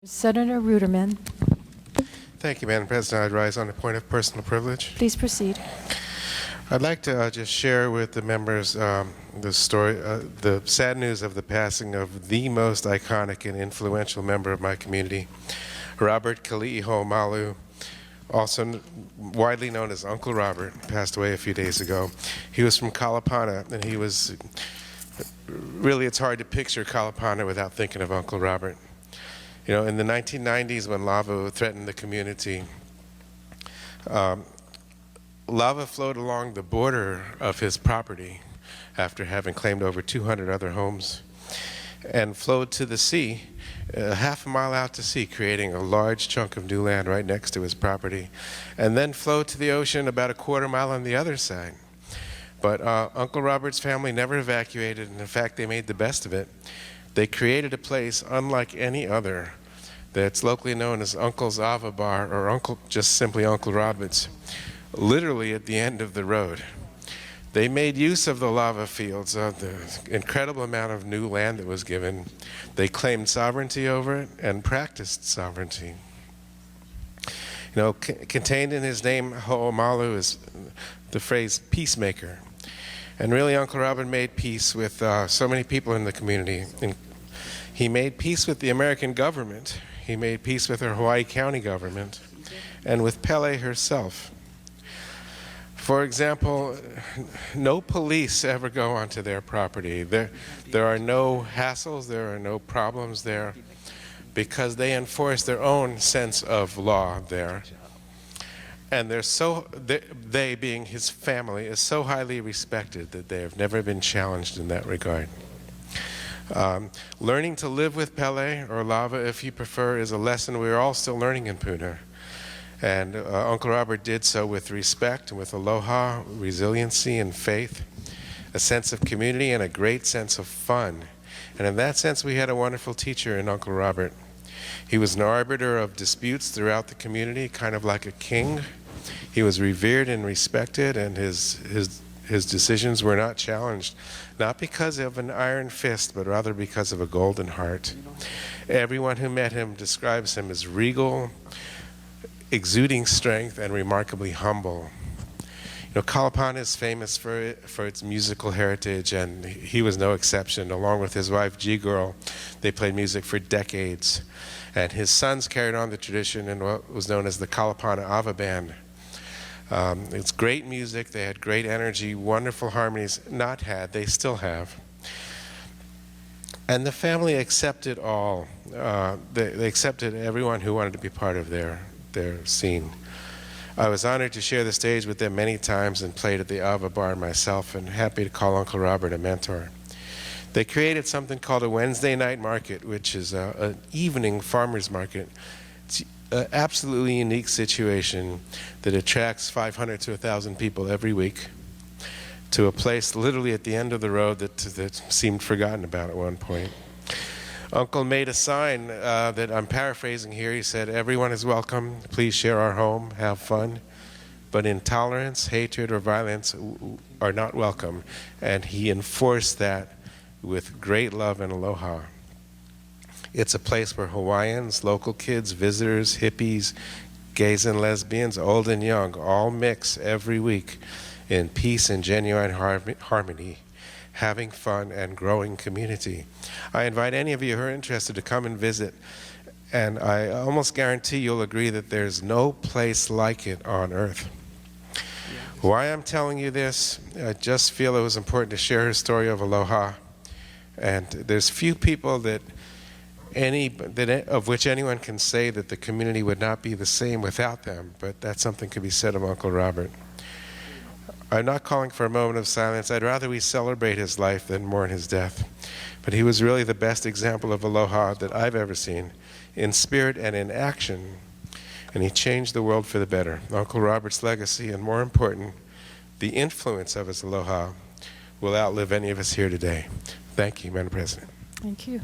Senator Ruderman. Thank you, Madam President. I'd rise on a point of personal privilege. Please proceed. I'd like to just share with the members the story, the sad news of the passing of the most iconic and influential member of my community, Robert Keliihoomalu, also widely known as Uncle Robert, passed away a few days ago. He was from Kalapana, and he was, really it's hard to picture Kalapana without thinking of Uncle Robert. You know, in the 1990s when lava threatened the community, lava flowed along the border of his property after having claimed over 200 other homes and flowed to the sea, half a mile out to sea, creating a large chunk of new land right next to his property, and then flowed to the ocean about a quarter mile on the other side. But Uncle Robert's family never evacuated, and in fact they made the best of it. They created a place unlike any other that's locally known as Uncle's Ava Bar, or just simply Uncle Robert's, literally at the end of the road. They made use of the lava fields, the incredible amount of new land that was given. They claimed sovereignty over it and practiced sovereignty. You know, contained in his name, Ho'omalu, is the phrase peacemaker. And really, Uncle Robert made peace with so many people in the community. And he made peace with the American government. He made peace with her Hawaii County government and with Pele herself. For example, no police ever go onto their property. There are no hassles, there are no problems there, because they enforce their own sense of law there. And they being his family, is so highly respected that they have never been challenged in that regard. Learning to live with Pele, or lava if you prefer, is a lesson we're all still learning in Puna. And Uncle Robert did so with respect and with aloha, resiliency and faith, a sense of community and a great sense of fun. And in that sense, we had a wonderful teacher in Uncle Robert. He was an arbiter of disputes throughout the community, kind of like a king. He was revered and respected, and his decisions were not challenged, not because of an iron fist, but rather because of a golden heart. Everyone who met him describes him as regal, exuding strength, and remarkably humble. You know, Kalapana is famous for its musical heritage, and he was no exception. Along with his wife, G-Girl, they played music for decades. And his sons carried on the tradition in what was known as the Kalapana Ava Band. It's great music, they had great energy, wonderful harmonies, they still have. And the family accepted all. They accepted everyone who wanted to be part of their scene. I was honored to share the stage with them many times and played at the Ava Bar myself, and happy to call Uncle Robert a mentor. They created something called a Wednesday night market, which is an evening farmer's market. It's an absolutely unique situation that attracts 500 to 1,000 people every week to a place literally at the end of the road that seemed forgotten about at one point. Uncle made a sign that I'm paraphrasing here. He said, "Everyone is welcome. Please share our home, have fun. But intolerance, hatred, or violence are not welcome." And he enforced that with great love and aloha. It's a place where Hawaiians, local kids, visitors, hippies, gays and lesbians, old and young, all mix every week in peace and genuine harmony, having fun and growing community. I invite any of you who are interested to come and visit, and I almost guarantee you'll agree that there's no place like it on earth. Why I'm telling you this, I just feel it was important to share her story of aloha. And there's few people of which anyone can say that the community would not be the same without them, but that something could be said of Uncle Robert. I'm not calling for a moment of silence. I'd rather we celebrate his life than mourn his death. But he was really the best example of aloha that I've ever seen, in spirit and in action. And he changed the world for the better. Uncle Robert's legacy, and more important, the influence of his aloha, will outlive any of us here today. Thank you, Madam President. Thank you.